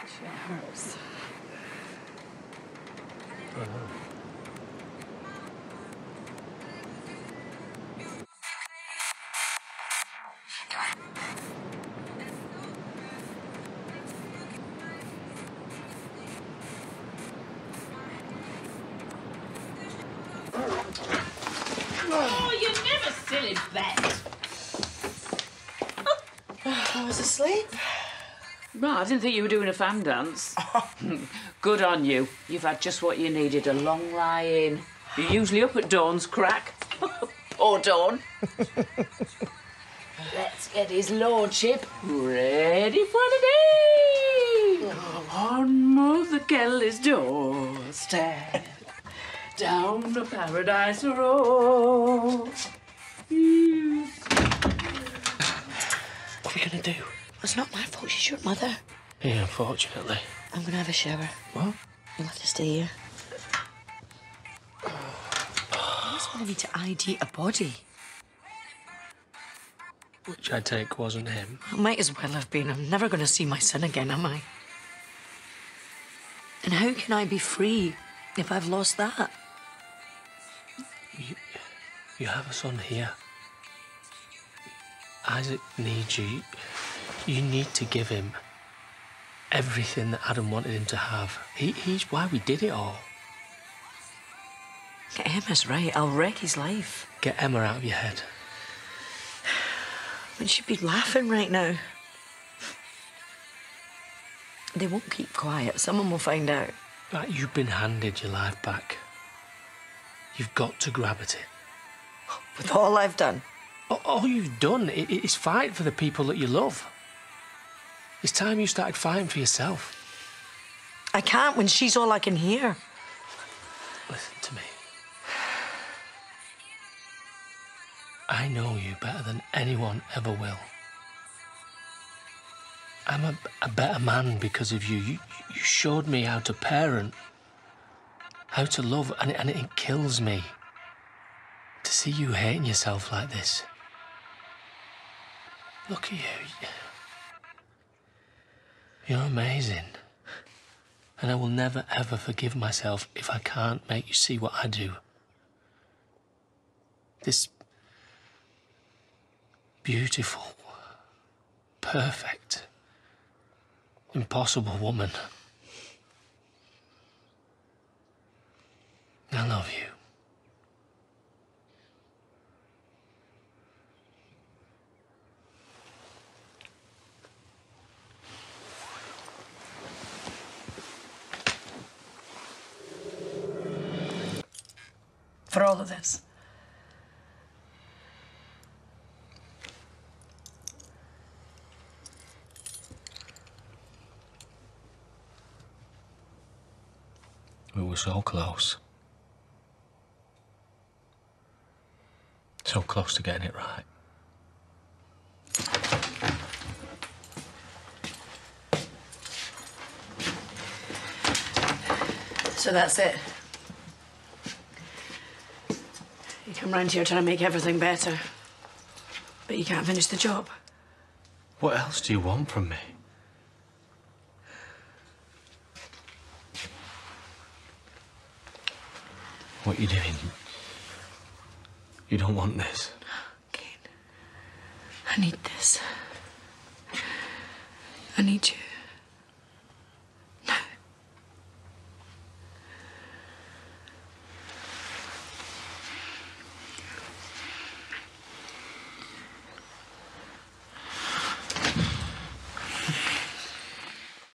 It hurts. I know. Oh, you never silly bat. I was asleep. Right, I didn't think you were doing a fan dance. Good on you. You've had just what you needed, a long lie-in. You're usually up at dawn's crack. Poor Dawn. Let's get his lordship ready for the day. On Mother Kelly's doorstep, down the Paradise Road. What are we going to do? It's not my fault. She's your mother. Yeah, unfortunately. I'm going to have a shower. What? You'll have to stay here. I just wanted me to ID a body. Which I take wasn't him. It might as well have been. I'm never going to see my son again, am I? And how can I be free if I've lost that? You have a son here. Isaac needs you. You need to give him everything that Adam wanted him to have. He's why we did it all. Emma's right. I'll wreck his life. Get Emma out of your head. But she'd be laughing right now. They won't keep quiet. Someone will find out. Right, you've been handed your life back. You've got to grab at it. With all I've done. All you've done is fight for the people that you love. It's time you started fighting for yourself. I can't when she's all I can hear. Listen to me. I know you better than anyone ever will. I'm a better man because of you. You showed me how to parent, how to love, and it kills me to see you hating yourself like this. Look at you. You're amazing. And I will never, ever forgive myself if I can't make you see what I do. This beautiful, perfect, impossible woman. I love you. For all of this. We were so close. So close to getting it right. So that's it. You come round here trying to make everything better, but you can't finish the job. What else do you want from me? What are you doing? You don't want this. Cain, I need this. I need you.